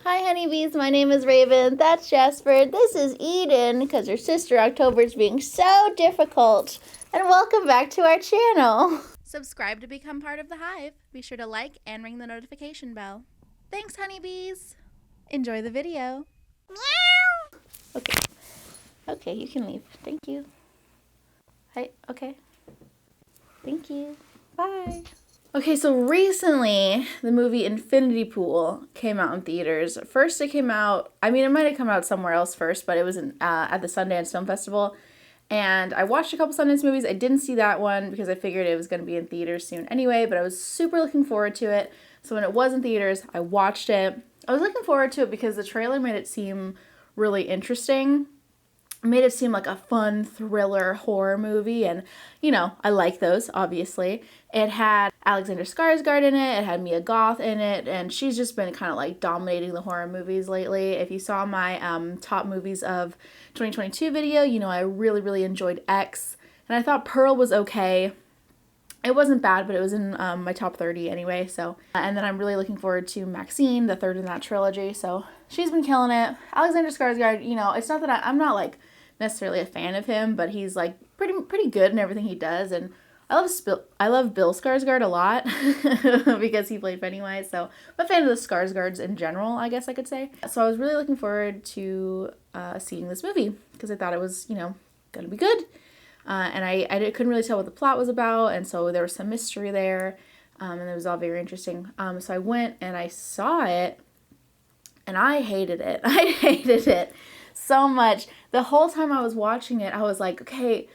Hi honeybees, my name is Raven, that's Jasper, this is Eden, because her sister October's being so difficult, and welcome back to our channel. Subscribe to become part of the hive. Be sure to like and ring the notification bell. Thanks honeybees. Enjoy the video. Meow. Okay, you can leave. Thank you. Hi, okay. Thank you. Bye. Okay, so recently the movie Infinity Pool came out in theaters. First it came out, it might have come out somewhere else first, but it was at the Sundance Film Festival. And I watched a couple Sundance movies. I didn't see that one because I figured it was going to be in theaters soon anyway, but I was super looking forward to it. So when it was in theaters, I watched it. I was looking forward to it because the trailer made it seem really interesting. Made it seem like a fun thriller horror movie, and I like those, obviously. It had Alexander Skarsgård in it, it had Mia Goth in it, and she's just been kind of like dominating the horror movies lately. If you saw my top movies of 2022 video, I really enjoyed X, and I thought Pearl was okay. It wasn't bad, but it was in my top 30 anyway, so. And then I'm really looking forward to Maxine, the third in that trilogy, so she's been killing it. Alexander Skarsgård, it's not that I'm not like necessarily a fan of him, but he's like pretty good in everything he does, and I love Bill Skarsgård a lot because he played Pennywise, so I'm a fan of the Skarsgårds in general, I guess I could say. So I was really looking forward to seeing this movie because I thought it was, gonna be good. And I couldn't really tell what the plot was about, and so there was some mystery there, and it was all very interesting. So I went and I saw it, and I hated it. I hated it so much. The whole time I was watching it, I was like, okay,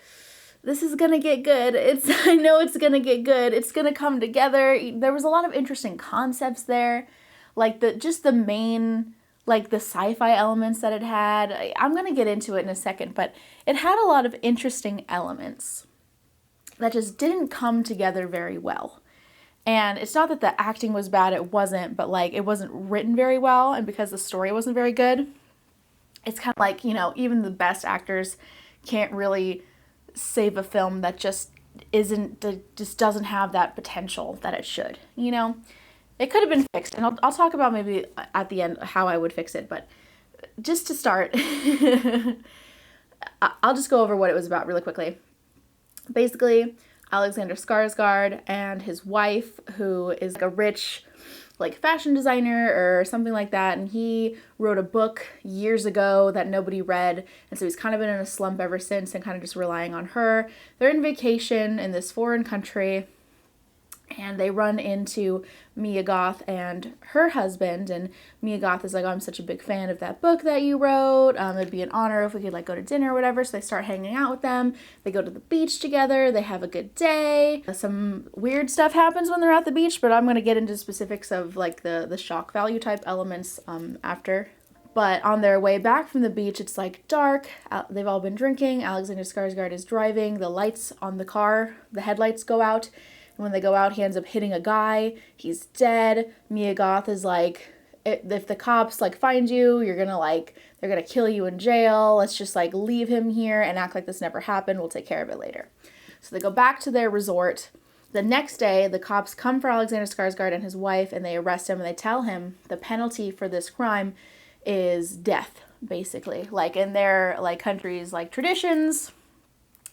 this is gonna get good. I know it's gonna get good. It's gonna come together. There was a lot of interesting concepts there, like the main, like the sci-fi elements that it had. I'm gonna get into it in a second, but it had a lot of interesting elements that just didn't come together very well. And it's not that the acting was bad, it wasn't, but like it wasn't written very well, and because the story wasn't very good, it's kind of like, even the best actors can't really save a film that just doesn't have that potential that it should, It could have been fixed, and I'll talk about maybe at the end how I would fix it, but just to start, I'll just go over what it was about really quickly. Basically, Alexander Skarsgård and his wife, who is like a rich fashion designer or something like that, and he wrote a book years ago that nobody read, and so he's kind of been in a slump ever since and kind of just relying on her. They're in vacation in this foreign country, and they run into Mia Goth and her husband, and Mia Goth is like, oh, I'm such a big fan of that book that you wrote. It'd be an honor if we could go to dinner or whatever. So they start hanging out with them. They go to the beach together. They have a good day. Some weird stuff happens when they're at the beach, but I'm going to get into specifics of the shock value type elements after. But on their way back from the beach, it's dark. They've all been drinking. Alexander Skarsgård is driving. The lights on the car, the headlights go out. When they go out, he ends up hitting a guy. He's dead. Mia Goth is like, if the cops find you, you're gonna they're gonna kill you in jail. Let's just leave him here and act like this never happened. We'll take care of it later. So they go back to their resort. The next day, the cops come for Alexander Skarsgård and his wife, and they arrest him, and they tell him the penalty for this crime is death, basically. In their countries, traditions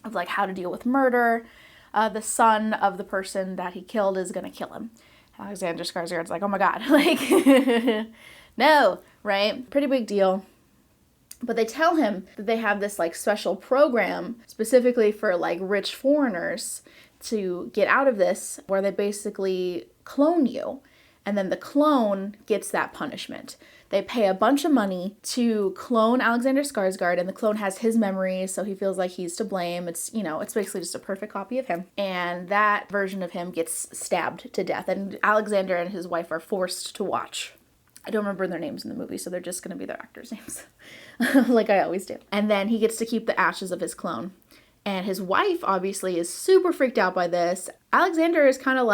of how to deal with murder. The son of the person that he killed is going to kill him. Alexander Skarsgård's like, oh my God, no, right? Pretty big deal. But they tell him that they have this special program specifically for rich foreigners to get out of this, where they basically clone you, and then the clone gets that punishment. They pay a bunch of money to clone Alexander Skarsgård, and the clone has his memories, so he feels like he's to blame. It's, it's basically just a perfect copy of him. And that version of him gets stabbed to death, and Alexander and his wife are forced to watch. I don't remember their names in the movie, so they're just going to be their actors' names, like I always do. And then he gets to keep the ashes of his clone. And his wife, obviously, is super freaked out by this. Alexander is kind of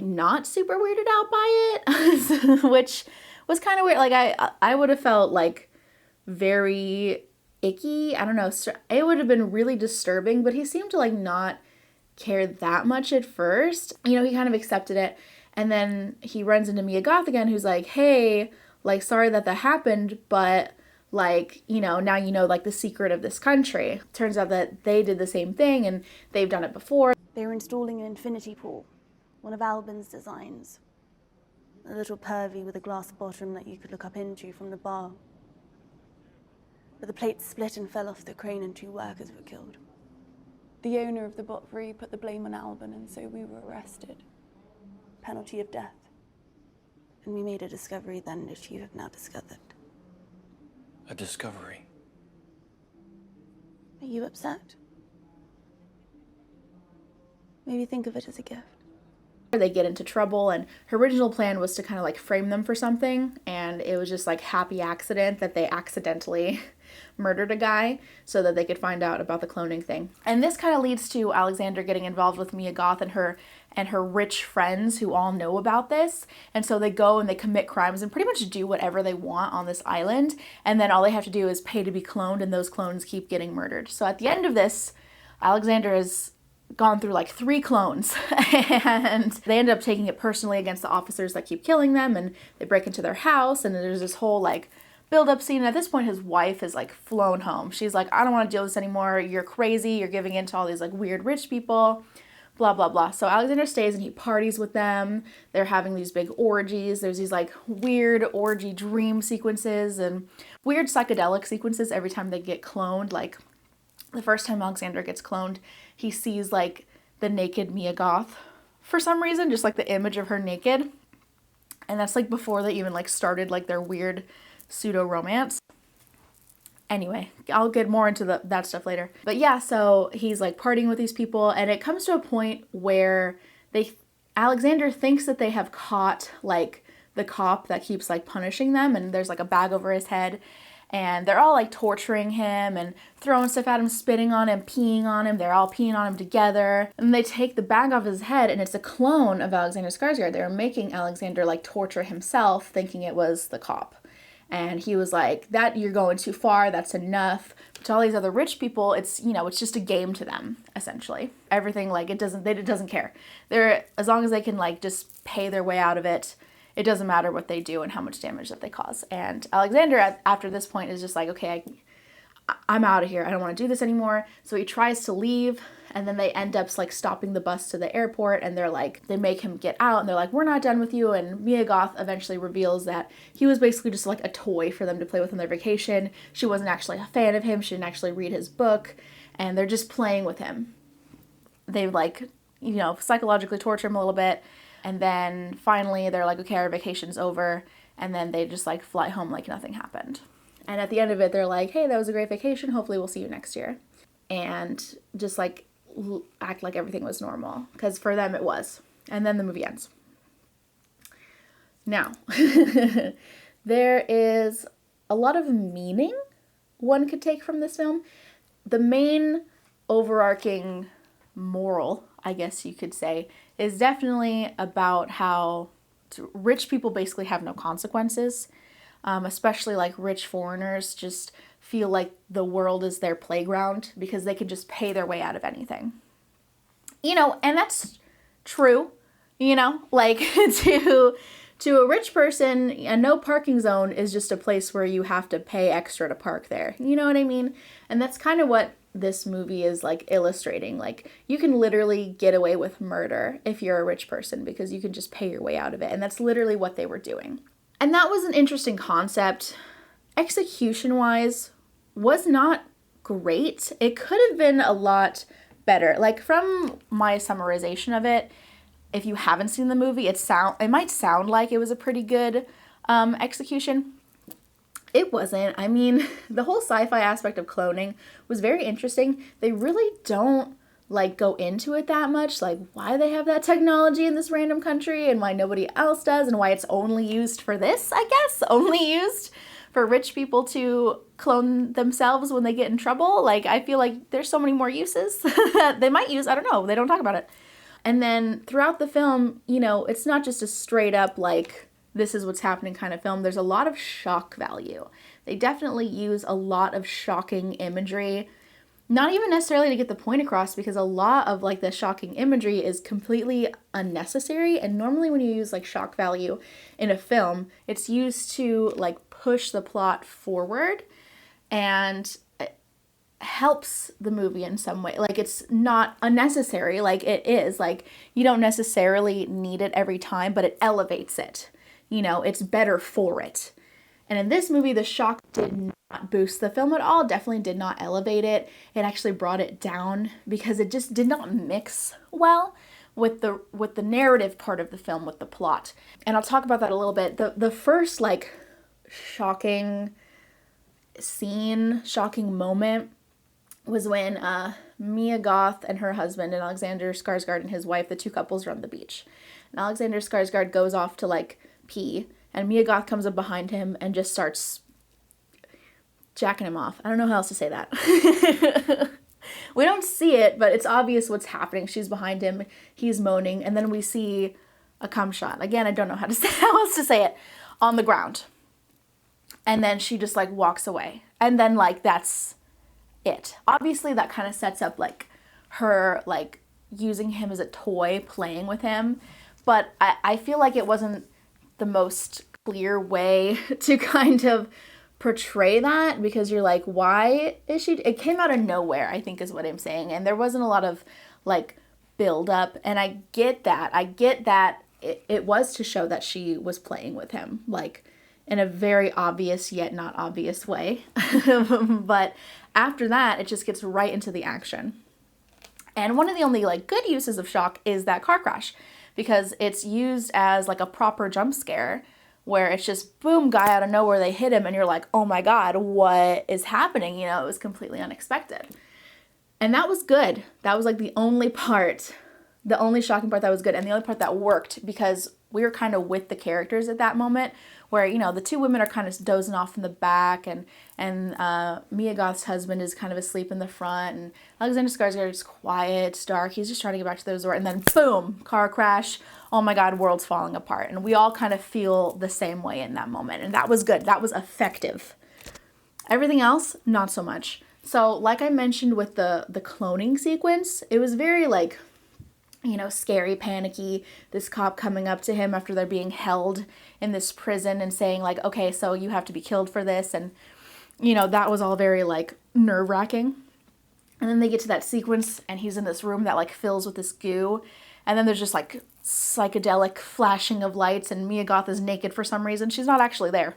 not super weirded out by it, which was kind of weird. I would have felt very icky. I don't know. It would have been really disturbing, but he seemed to not care that much at first. He kind of accepted it. And then he runs into Mia Goth again, who's like, hey, like, sorry that happened, but like, you know, now you know, like, the secret of this country. Turns out that they did the same thing and they've done it before. They were installing an infinity pool, one of Albin's designs. A little pervy with a glass bottom that you could look up into from the bar. But the plate split and fell off the crane and 2 workers were killed. The owner of the bottery put the blame on Albin, and so we were arrested. Penalty of death. And we made a discovery then that you have now discovered. A discovery? Are you upset? Maybe think of it as a gift. They get into trouble, and her original plan was to kind of like frame them for something, and it was just like happy accident that they accidentally murdered a guy so that they could find out about the cloning thing. And this kind of leads to Alexander getting involved with Mia Goth and her rich friends who all know about this. And so they go and they commit crimes and pretty much do whatever they want on this island, and then all they have to do is pay to be cloned, and those clones keep getting murdered. So at the end of this, Alexander is gone through like 3 clones and they end up taking it personally against the officers that keep killing them, and they break into their house, and there's this whole like build-up scene. And at this point his wife is like flown home. She's like, I don't want to deal with this anymore, you're crazy, you're giving in to all these like weird rich people, blah blah blah. So Alexander stays and he parties with them. They're having these big orgies. There's these like weird orgy dream sequences and weird psychedelic sequences every time they get cloned. Like the first time Alexander gets cloned, he sees like the naked Mia Goth for some reason, just like the image of her naked. And that's like before they even like started like their weird pseudo romance. Anyway, I'll get more into that stuff later. But yeah, so he's like partying with these people, and it comes to a point where Alexander thinks that they have caught like the cop that keeps like punishing them, and there's like a bag over his head. And they're all like torturing him and throwing stuff at him, spitting on him, peeing on him. They're all peeing on him together. And they take the bag off his head, and it's a clone of Alexander Skarsgård. They were making Alexander like torture himself, thinking it was the cop. And he was like, that you're going too far, that's enough. But to all these other rich people, it's, you know, it's just a game to them, essentially. Everything, like, it doesn't care. As long as they can like just pay their way out of it, it doesn't matter what they do and how much damage that they cause. And Alexander, after this point, is just like, okay, I'm out of here. I don't want to do this anymore. So he tries to leave, and then they end up like stopping the bus to the airport, and they make him get out, and they're like, we're not done with you. And Mia Goth eventually reveals that he was basically just like a toy for them to play with on their vacation. She wasn't actually a fan of him. She didn't actually read his book, and they're just playing with him. They like, you know, psychologically torture him a little bit. And then finally they're like, okay, our vacation's over. And then they just like fly home like nothing happened. And at the end of it, they're like, hey, that was a great vacation. Hopefully we'll see you next year. And just like act like everything was normal. Because for them it was. And then the movie ends. Now, there is a lot of meaning one could take from this film. The main overarching moral, I guess you could say, is definitely about how rich people basically have no consequences, especially like rich foreigners just feel like the world is their playground because they can just pay their way out of anything. You know, and that's true, you know, like to a rich person, a no parking zone is just a place where you have to pay extra to park there. You know what I mean? And that's kind of what this movie is like illustrating. Like, you can literally get away with murder if you're a rich person because you can just pay your way out of it. And that's literally what they were doing. And that was an interesting concept. Execution-wise, was not great. It could have been a lot better. Like, from my summarization of it, if you haven't seen the movie, it might sound like it was a pretty good execution. It wasn't. I mean, the whole sci-fi aspect of cloning was very interesting. They really don't like go into it that much, like why they have that technology in this random country and why nobody else does, and why it's only used for this, I guess, only used for rich people to clone themselves when they get in trouble. Like, I feel like there's so many more uses that they might use. I don't know. They don't talk about it. And then throughout the film, you know, it's not just a straight up like, this is what's happening kind of film. There's a lot of shock value. They definitely use a lot of shocking imagery Not even necessarily to get the point across, because a lot of like the shocking imagery is completely unnecessary. And normally when you use like shock value in a film, it's used to like push the plot forward and helps the movie in some way. Like, it's not unnecessary, like it is. Like, you don't necessarily need it every time, but it elevates it. You know, it's better for it. And in this movie, the shock did not boost the film at all, definitely did not elevate it. It actually brought it down because it just did not mix well with the narrative part of the film, with the plot. And I'll talk about that a little bit. The first like shocking scene, shocking moment was when Mia Goth and her husband and Alexander Skarsgård and his wife, the two couples, are on the beach. And Alexander Skarsgård goes off to like pee, and Mia Goth comes up behind him and just starts jacking him off. I don't know how else to say that. We don't see it, but it's obvious what's happening. She's behind him, he's moaning, and then we see a cum shot. Again, I don't know how else to say it, on the ground. And then she just like walks away. And then like that's it. Obviously that kind of sets up like her like using him as a toy, playing with him. But I feel like it wasn't the most clear way to kind of portray that, because you're like, why is she? It came out of nowhere, I think is what I'm saying. And there wasn't a lot of like build up. And I get that. It was to show that she was playing with him, like in a very obvious yet not obvious way. But after that, it just gets right into the action. And one of the only like good uses of shock is that car crash, because it's used as like a proper jump scare, where it's just boom, guy out of nowhere, they hit him, and you're like, oh my God, what is happening? You know, it was completely unexpected. And that was good. That was like the only shocking part that was good, and the only part that worked, because we were kind of with the characters at that moment, where, you know, the two women are kind of dozing off in the back, and Mia Goth's husband is kind of asleep in the front, and Alexander Skarsgård is quiet, it's dark, he's just trying to get back to the resort, and then boom, car crash, oh my God, world's falling apart. And we all kind of feel the same way in that moment, and that was good, that was effective. Everything else, not so much. So like I mentioned with the cloning sequence, it was very like, you know, scary, panicky, this cop coming up to him after they're being held in this prison and saying like, okay, so you have to be killed for this. And, you know, that was all very like nerve-wracking. And then they get to that sequence and he's in this room that like fills with this goo. And then there's just like psychedelic flashing of lights, and Mia Goth is naked for some reason. She's not actually there.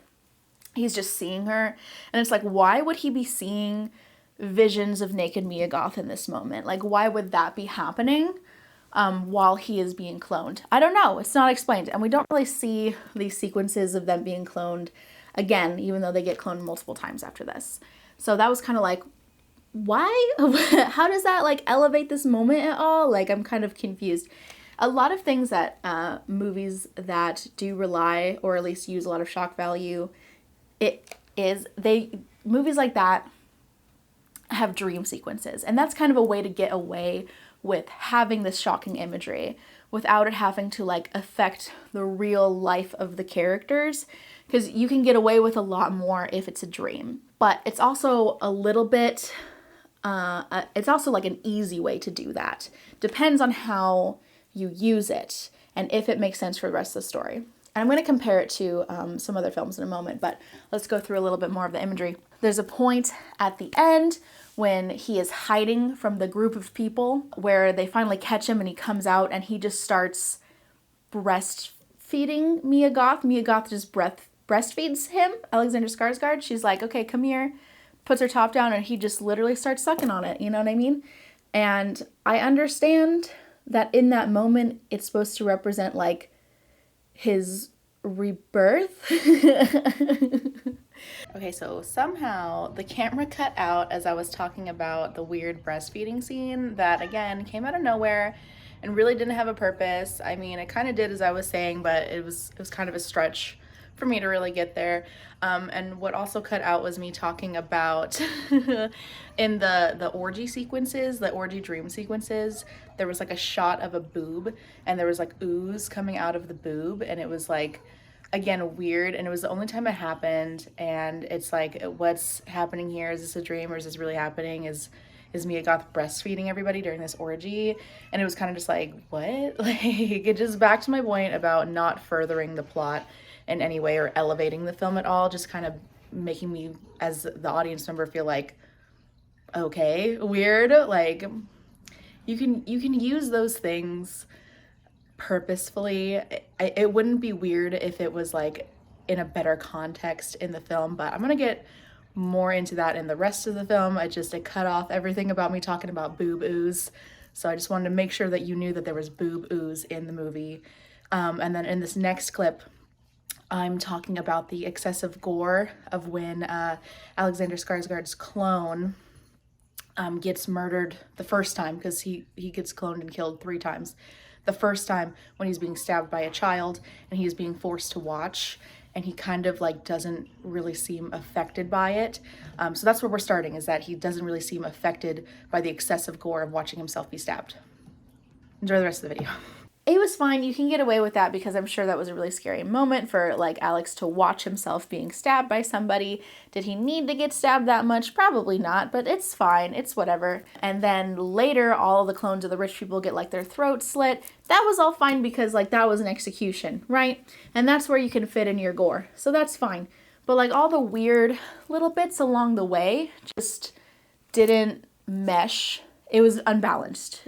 He's just seeing her. And it's like, why would he be seeing visions of naked Mia Goth in this moment? Like, why would that be happening? While he is being cloned. I don't know. It's not explained. And we don't really see these sequences of them being cloned again, even though they get cloned multiple times after this. So that was kind of like, why? How does that like elevate this moment at all? Like, I'm kind of confused. A lot of things that movies that do rely, or at least use a lot of shock value, movies like that have dream sequences. And that's kind of a way to get away with having this shocking imagery without it having to like affect the real life of the characters, because you can get away with a lot more if it's a dream. But it's also a little bit it's also like an easy way to do that. Depends on how you use it and if it makes sense for the rest of the story. And I'm going to compare it to some other films in a moment, but let's go through a little bit more of the imagery. There's a point at the end when he is hiding from the group of people where they finally catch him and he comes out and he just starts breastfeeding Mia Goth. Mia Goth just breastfeeds him, Alexander Skarsgård. She's like, okay, come here, puts her top down, and he just literally starts sucking on it. You know what I mean? And I understand that in that moment, it's supposed to represent like his rebirth. Okay, so somehow the camera cut out as I was talking about the weird breastfeeding scene that, again, came out of nowhere and really didn't have a purpose. I mean, it kind of did, as I was saying, but it was kind of a stretch for me to really get there. And what also cut out was me talking about in the orgy sequences, the orgy dream sequences, there was like a shot of a boob and there was like ooze coming out of the boob, and it was like, again, weird, and it was the only time it happened, and it's like, what's happening here? Is this a dream or is this really happening? Is is Mia Goth breastfeeding everybody during this orgy. And it was kind of just like, what? Like, it just back to my point about not furthering the plot in any way or elevating the film at all, just kind of making me, as the audience member, feel like, okay, weird. Like, you can use those things purposefully. It wouldn't be weird if it was like in a better context in the film, but I'm gonna get more into that in the rest of the film. I cut off everything about me talking about boob ooze, so I just wanted to make sure that you knew that there was boob ooze in the movie. And then in this next clip, I'm talking about the excessive gore of when Alexander Skarsgård's clone gets murdered the first time, because he gets cloned and killed 3 times. The first time when he's being stabbed by a child and he's being forced to watch, and he kind of like doesn't really seem affected by it. So that's where we're starting, is that he doesn't really seem affected by the excessive gore of watching himself be stabbed. Enjoy the rest of the video. It was fine. You can get away with that because I'm sure that was a really scary moment for like Alex to watch himself being stabbed by somebody. Did he need to get stabbed that much? Probably not, but it's fine. It's whatever. And then later, all the clones of the rich people get like their throats slit. That was all fine because like that was an execution, right? And that's where you can fit in your gore. So that's fine. But like all the weird little bits along the way just didn't mesh. It was unbalanced.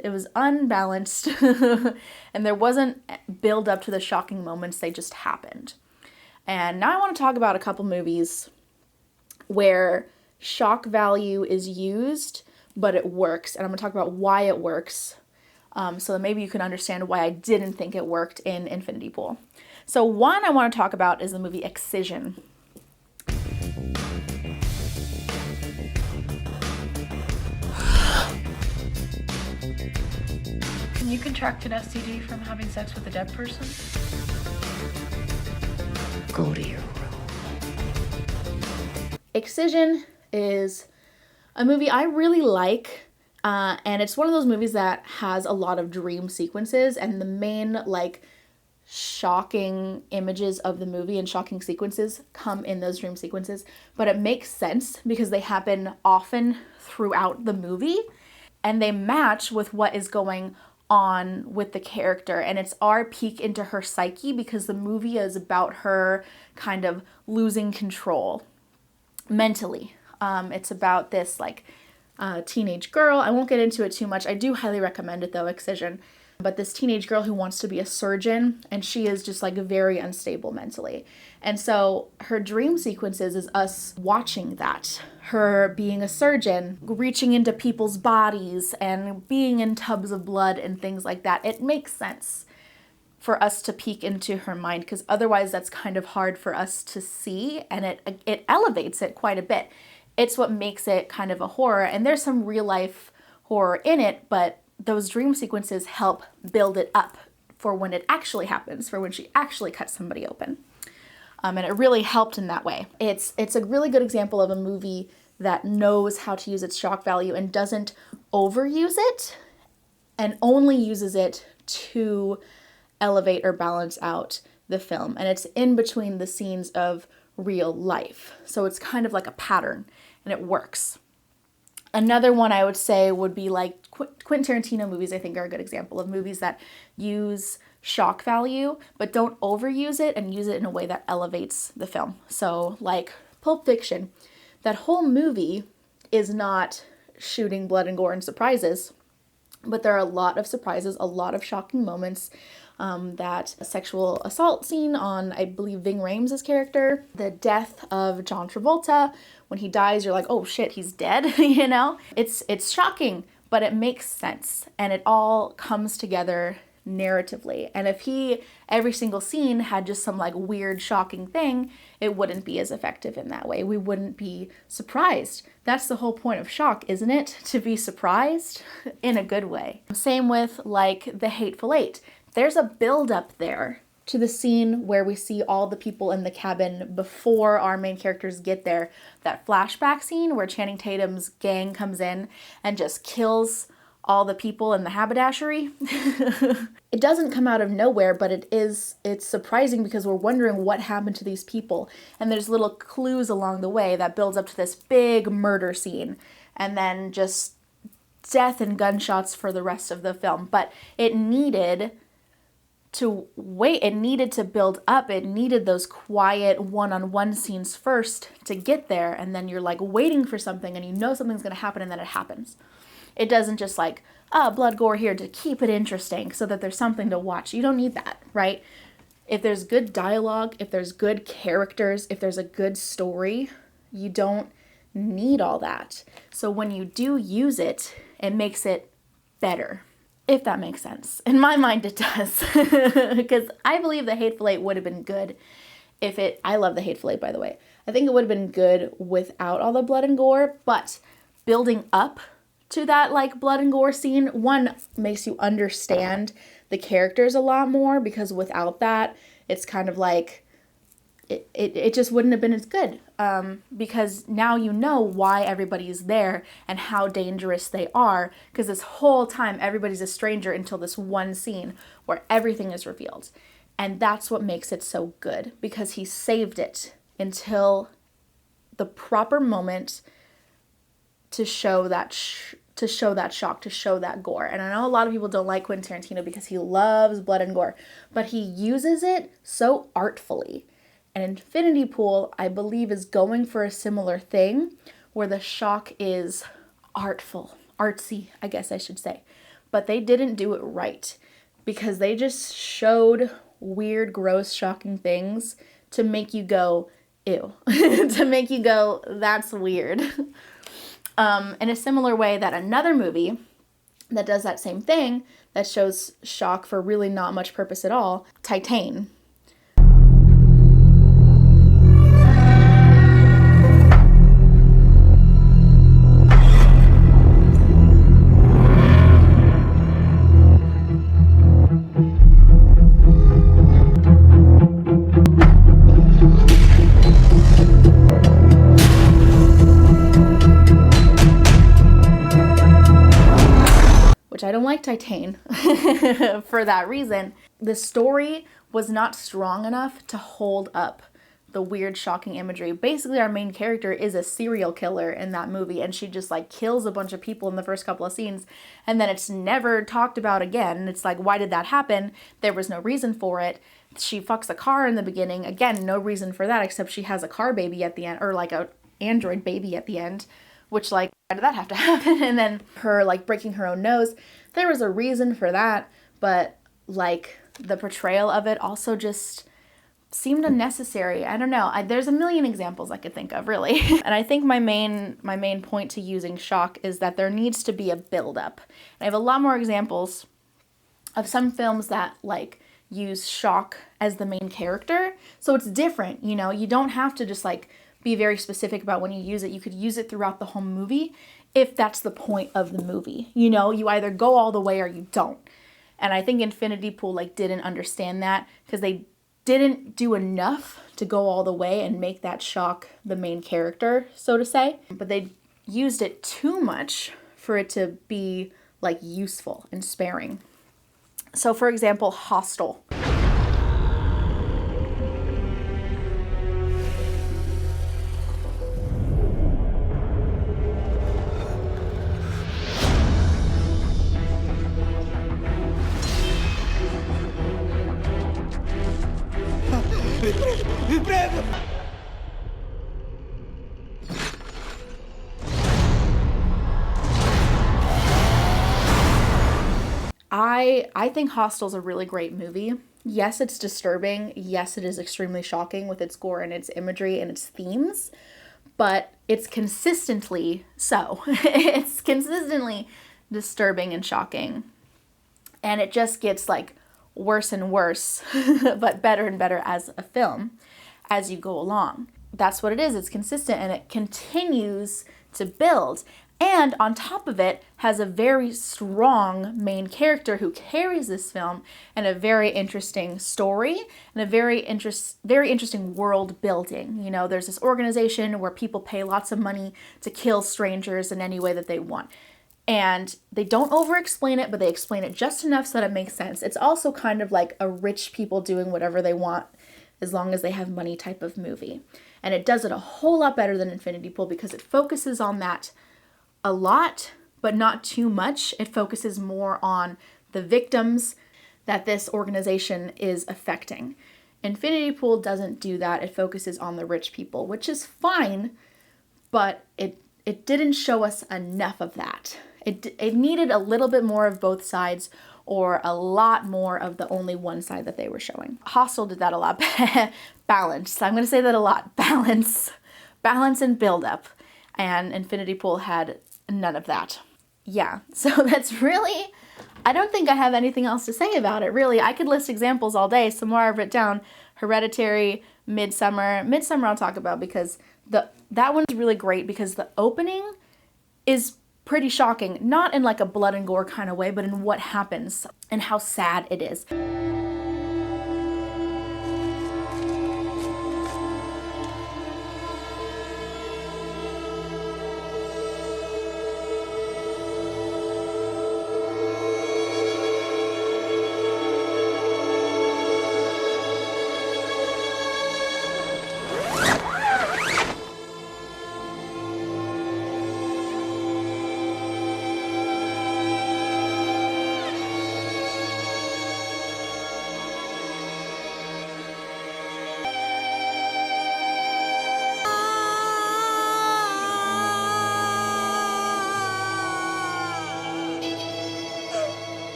And there wasn't build up to the shocking moments. They just happened. And now I want to talk about a couple movies where shock value is used, but it works. And I'm going to talk about why it works, so that maybe you can understand why I didn't think it worked in Infinity Pool. So one I want to talk about is the movie Excision. Can you contract an STD from having sex with a dead person? Go to your room. Excision is a movie I really like, and it's one of those movies that has a lot of dream sequences, and the main like shocking images of the movie and shocking sequences come in those dream sequences, but it makes sense because they happen often throughout the movie and they match with what is going on with the character, and it's our peek into her psyche because the movie is about her kind of losing control mentally. It's about this like teenage girl. I won't get into it too much. I do highly recommend it though, Excision. But this teenage girl who wants to be a surgeon, and she is just like very unstable mentally. And so her dream sequences is us watching that. Her being a surgeon, reaching into people's bodies and being in tubs of blood and things like that. It makes sense for us to peek into her mind because otherwise that's kind of hard for us to see, and it elevates it quite a bit. It's what makes it kind of a horror, and there's some real life horror in it, but those dream sequences help build it up for when it actually happens, for when she actually cuts somebody open. And it really helped in that way. It's a really good example of a movie that knows how to use its shock value and doesn't overuse it and only uses it to elevate or balance out the film. And it's in between the scenes of real life. So it's kind of like a pattern and it works. Another one I would say would be like Quentin Tarantino movies, I think, are a good example of movies that use shock value, but don't overuse it and use it in a way that elevates the film. So like Pulp Fiction, that whole movie is not shooting blood and gore and surprises, but there are a lot of surprises, a lot of shocking moments. That sexual assault scene on, I believe, Ving Rhames' character, the death of John Travolta. When he dies, you're like, oh shit, he's dead, you know? It's shocking, but it makes sense, and it all comes together narratively. And if every single scene had just some like weird, shocking thing, it wouldn't be as effective in that way. We wouldn't be surprised. That's the whole point of shock, isn't it? To be surprised in a good way. Same with like The Hateful Eight. There's a build-up there to the scene where we see all the people in the cabin before our main characters get there. That flashback scene where Channing Tatum's gang comes in and just kills all the people in the haberdashery. It doesn't come out of nowhere, but it's surprising because we're wondering what happened to these people. And there's little clues along the way that builds up to this big murder scene. And then just death and gunshots for the rest of the film, but it needed to wait, it needed to build up, it needed those quiet one-on-one scenes first to get there, and then you're like waiting for something and you know something's going to happen and then it happens. It doesn't just like, blood gore here to keep it interesting so that there's something to watch. You don't need that, right? If there's good dialogue, if there's good characters, if there's a good story, you don't need all that. So when you do use it, it makes it better. If that makes sense. In my mind, it does. Because I believe the Hateful Eight would have been good if it... I love the Hateful Eight, by the way. I think it would have been good without all the blood and gore, but building up to that, like, blood and gore scene, one, makes you understand the characters a lot more, because without that, it's kind of like... It just wouldn't have been as good, because now you know why everybody's there and how dangerous they are, because this whole time everybody's a stranger until this one scene where everything is revealed. And that's what makes it so good, because he saved it until the proper moment to show that shock, to show that gore. And I know a lot of people don't like Quentin Tarantino because he loves blood and gore, but he uses it so artfully. And Infinity Pool, I believe, is going for a similar thing where the shock is artful, artsy, I guess I should say. But they didn't do it right, because they just showed weird, gross, shocking things to make you go, ew, to make you go, that's weird. In a similar way that another movie that does that same thing, that shows shock for really not much purpose at all, Titane. I don't like Titane for that reason. The story was not strong enough to hold up the weird, shocking imagery. Basically, our main character is a serial killer in that movie, and she just like kills a bunch of people in the first couple of scenes, and then it's never talked about again. It's like, why did that happen? There was no reason for it. She fucks a car in the beginning. Again, no reason for that, except she has a car baby at the end, or like a android baby at the end, which, like, why did that have to happen? And then her, like, breaking her own nose. There was a reason for that, but, like, the portrayal of it also just seemed unnecessary. I don't know. There's a million examples I could think of, really. And I think my main point to using shock is that there needs to be a build-up. And I have a lot more examples of some films that, like, use shock as the main character. So it's different, you know? You don't have to just, like, be very specific about when you use it. You could use it throughout the whole movie if that's the point of the movie. You know, you either go all the way or you don't. And I think Infinity Pool, like, didn't understand that, because they didn't do enough to go all the way and make that shock the main character, so to say. But they used it too much for it to be, like, useful and sparing. So, for example, Hostel. I think Hostel's a really great movie. Yes, it's disturbing. Yes, it is extremely shocking with its gore and its imagery and its themes, but it's consistently so. It's consistently disturbing and shocking. And it just gets, like, worse and worse, but better and better as a film as you go along. That's what it is. It's consistent, and it continues to build. And on top of it, has a very strong main character who carries this film, and a very interesting story, and a very interesting world building. You know, there's this organization where people pay lots of money to kill strangers in any way that they want. And they don't over-explain it, but they explain it just enough so that it makes sense. It's also kind of like a rich people doing whatever they want as long as they have money type of movie. And it does it a whole lot better than Infinity Pool, because it focuses on that a lot, but not too much. It focuses more on the victims that this organization is affecting. Infinity Pool doesn't do that. It focuses on the rich people, which is fine, but it didn't show us enough of that. It needed a little bit more of both sides, or a lot more of the only one side that they were showing. Hostel did that a lot. Balance. I'm going to say that a lot. Balance and build up. And Infinity Pool had none of that. Yeah, so that's really, I don't think I have anything else to say about it, really. I could list examples all day. Some more I've written down. Hereditary, Midsummer. Midsummer I'll talk about because that one's really great because the opening is pretty shocking. Not in like a blood and gore kind of way, but in what happens and how sad it is.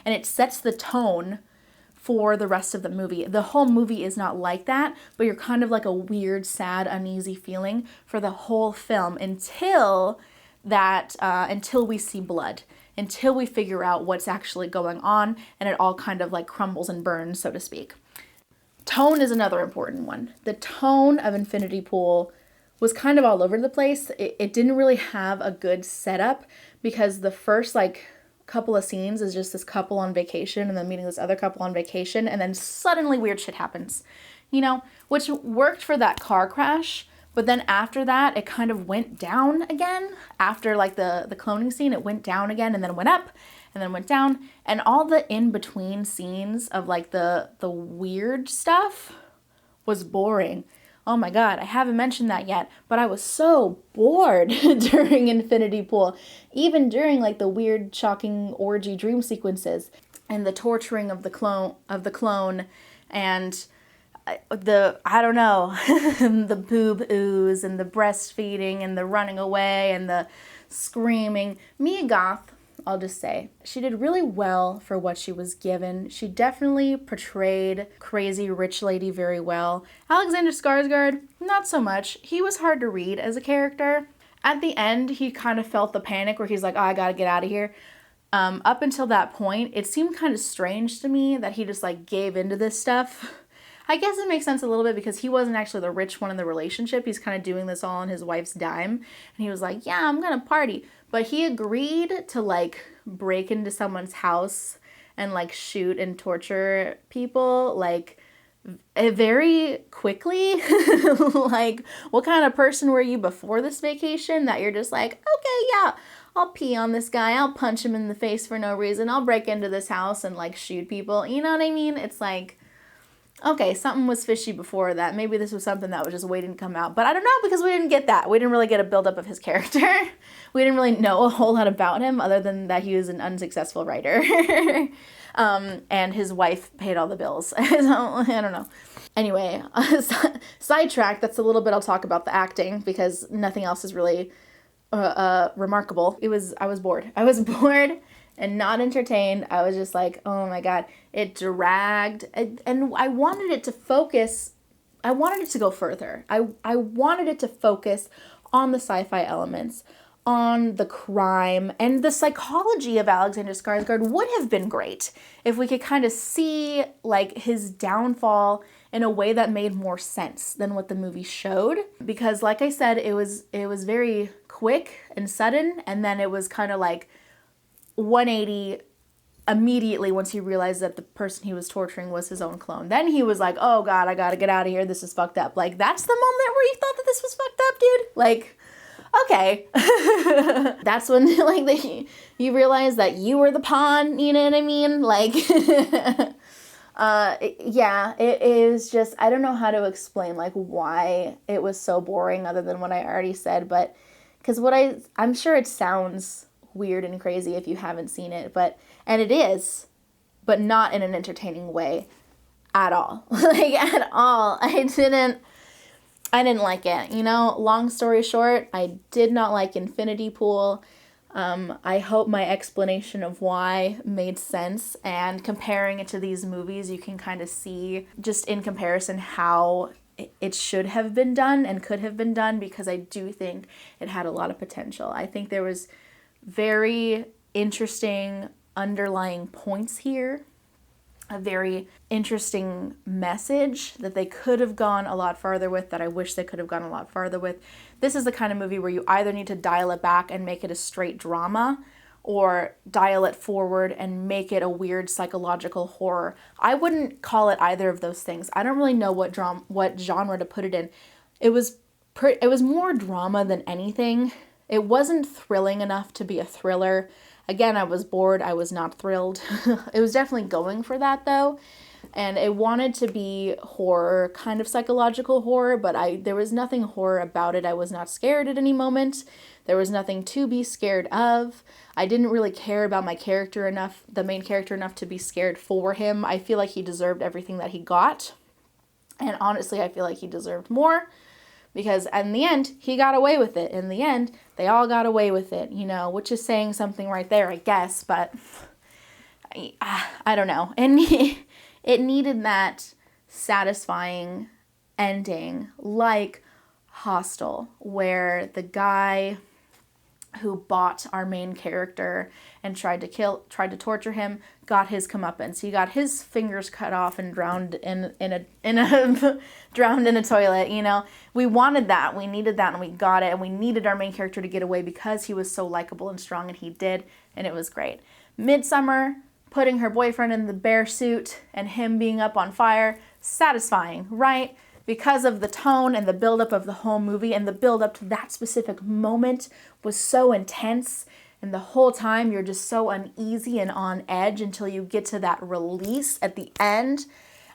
And it sets the tone for the rest of the movie. The whole movie is not like that, but you're kind of like a weird, sad, uneasy feeling for the whole film until we see blood, until we figure out what's actually going on, and it all kind of like crumbles and burns, so to speak. Tone is another important one. The tone of Infinity Pool was kind of all over the place. It didn't really have a good setup because the first like couple of scenes is just this couple on vacation and then meeting this other couple on vacation, and then suddenly weird shit happens, you know, which worked for that car crash, but then after that it kind of went down again. After like the cloning scene, it went down again and then went up and then went down, and all the in-between scenes of like the weird stuff was boring. Oh my god, I haven't mentioned that yet, but I was so bored during Infinity Pool. Even during like the weird, shocking orgy dream sequences and the torturing of the clone and I don't know, the boob ooze and the breastfeeding and the running away and the screaming. Mia Goth, I'll just say, she did really well for what she was given. She definitely portrayed crazy rich lady very well. Alexander Skarsgård, not so much. He was hard to read as a character. At the end, he kind of felt the panic where he's like, oh, I gotta get out of here. Up until that point, it seemed kind of strange to me that he just like gave into this stuff. I guess it makes sense a little bit because he wasn't actually the rich one in the relationship. He's kind of doing this all on his wife's dime. And he was like, yeah, I'm gonna party. But he agreed to like break into someone's house and like shoot and torture people like very quickly. Like, what kind of person were you before this vacation that you're just like, okay, yeah, I'll pee on this guy, I'll punch him in the face for no reason, I'll break into this house and like shoot people. You know what I mean? It's like, okay, something was fishy before that. Maybe this was something that was just waiting to come out. But I don't know, because we didn't get that. We didn't really get a buildup of his character. We didn't really know a whole lot about him other than that he was an unsuccessful writer. And his wife paid all the bills. So, I don't know. Anyway, sidetrack, that's a little bit I'll talk about the acting because nothing else is really remarkable. I was bored. I was bored and not entertained. I was just like, oh my god, it dragged, and I wanted it to focus. I wanted it to go further. I wanted it to focus on the sci-fi elements, on the crime, and the psychology of Alexander Skarsgård would have been great if we could kind of see like his downfall in a way that made more sense than what the movie showed. Because like I said, it was very quick and sudden, and then it was kind of like 180 immediately once he realized that the person he was torturing was his own clone. Then he was like, oh god, I gotta get out of here, this is fucked up. Like, that's the moment where you thought that this was fucked up, dude? Like, okay. That's when like you realize that you were the pawn, you know what I mean? Like Yeah, it is just, I don't know how to explain like why it was so boring other than what I already said, but because I'm sure it sounds weird and crazy if you haven't seen it, and it is, but not in an entertaining way at all. Like at all. I didn't like it. Long story short, I did not like Infinity Pool. I hope my explanation of why made sense, and comparing it to these movies, you can kind of see just in comparison how it should have been done and could have been done, because I do think it had a lot of potential. I think there was very interesting underlying points here, a very interesting message that they could have gone a lot farther with, that I wish they could have gone a lot farther with. This is the kind of movie where you either need to dial it back and make it a straight drama, or dial it forward and make it a weird psychological horror. I wouldn't call it either of those things. I don't really know what genre to put it in. It was more drama than anything. It wasn't thrilling enough to be a thriller. Again, I was bored. I was not thrilled. It was definitely going for that though. And it wanted to be horror, kind of psychological horror, but there was nothing horror about it. I was not scared at any moment. There was nothing to be scared of. I didn't really care about my character enough, the main character enough, to be scared for him. I feel like he deserved everything that he got. And honestly, I feel like he deserved more, because in the end, he got away with it. In the end, they all got away with it, which is saying something right there, I guess, but I don't know. And it needed that satisfying ending, like Hostel, where the guy who bought our main character and tried to torture him got his comeuppance. He got his fingers cut off and drowned in a drowned in a toilet. We wanted that, we needed that, and we got it. And we needed our main character to get away because he was so likable and strong, and he did, and it was great. Midsummer, putting her boyfriend in the bear suit and him being up on fire, satisfying, right? Because of the tone and the buildup of the whole movie, and the buildup to that specific moment was so intense, and the whole time you're just so uneasy and on edge until you get to that release at the end,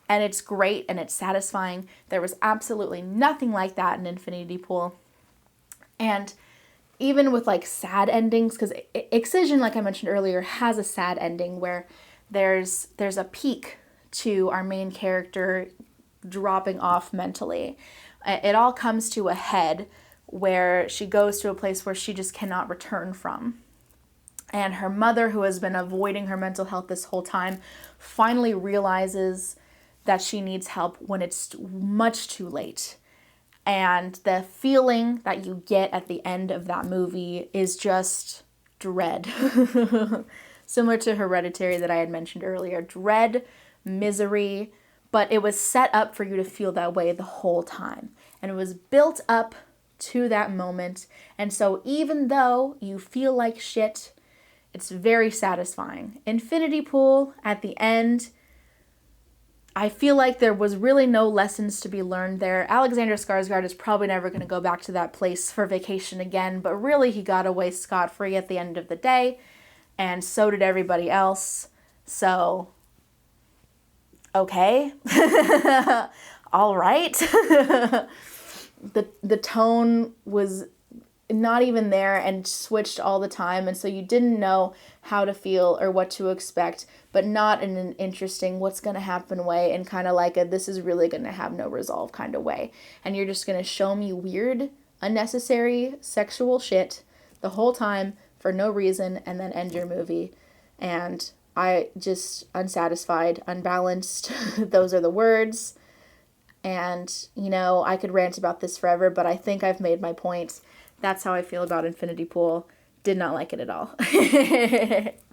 and it's great and it's satisfying. There was absolutely nothing like that in Infinity Pool. And even with like sad endings, because Excision, like I mentioned earlier, has a sad ending where there's a peak to our main character dropping off mentally. It all comes to a head where she goes to a place where she just cannot return from. And her mother, who has been avoiding her mental health this whole time, finally realizes that she needs help when it's much too late. And the feeling that you get at the end of that movie is just dread. Similar to Hereditary that I had mentioned earlier. Dread, misery, but it was set up for you to feel that way the whole time. And it was built up to that moment. And so even though you feel like shit, it's very satisfying. Infinity Pool, at the end, I feel like there was really no lessons to be learned there. Alexander Skarsgård is probably never going to go back to that place for vacation again, but really he got away scot-free at the end of the day, and so did everybody else. So, okay. All right. The tone was not even there and switched all the time, and so you didn't know how to feel or what to expect, but not in an interesting what's going to happen way, and kind of like a this is really going to have no resolve kind of way. And you're just going to show me weird, unnecessary sexual shit the whole time for no reason, and then end your movie. And I just unsatisfied, unbalanced. Those are the words. And, I could rant about this forever, but I think I've made my point. That's how I feel about Infinity Pool. Did not like it at all.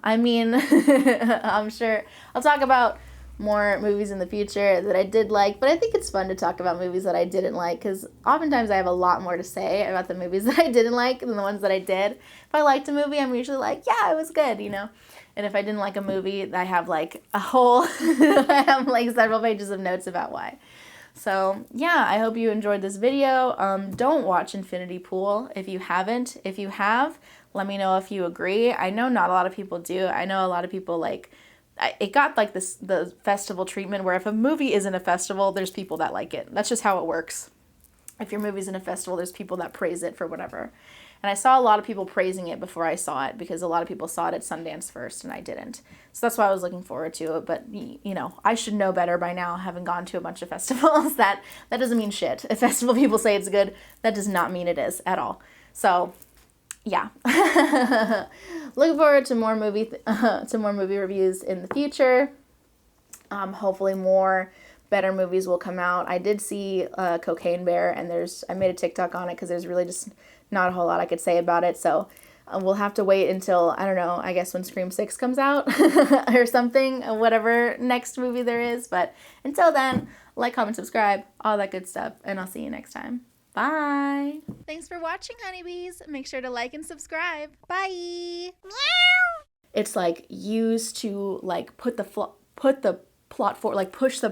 I mean, I'm sure I'll talk about more movies in the future that I did like, but I think it's fun to talk about movies that I didn't like, because oftentimes I have a lot more to say about the movies that I didn't like than the ones that I did. If I liked a movie, I'm usually like, yeah, it was good, And if I didn't like a movie, I have like I have like several pages of notes about why. So, yeah, I hope you enjoyed this video. Don't watch Infinity Pool if you haven't. If you have, let me know if you agree. I know not a lot of people do. I know a lot of people, it got like the festival treatment where if a movie isn't a festival, there's people that like it. That's just how it works. If your movie's in a festival, there's people that praise it for whatever. And I saw a lot of people praising it before I saw it because a lot of people saw it at Sundance first and I didn't. So that's why I was looking forward to it. But, you know, I should know better by now, having gone to a bunch of festivals. That doesn't mean shit. If festival people say it's good, that does not mean it is at all. So, yeah. Looking forward to more movie reviews in the future. Hopefully more better movies will come out. I did see Cocaine Bear, and I made a TikTok on it because there's really just not a whole lot I could say about it. So we'll have to wait until, I don't know, I guess when Scream 6 comes out or something, whatever next movie there is. But until then, like, comment, subscribe, all that good stuff, and I'll see you next time. Bye. Thanks for watching, honeybees. Make sure to like and subscribe. Bye. Meow. It's like used to like put the plot for, like push the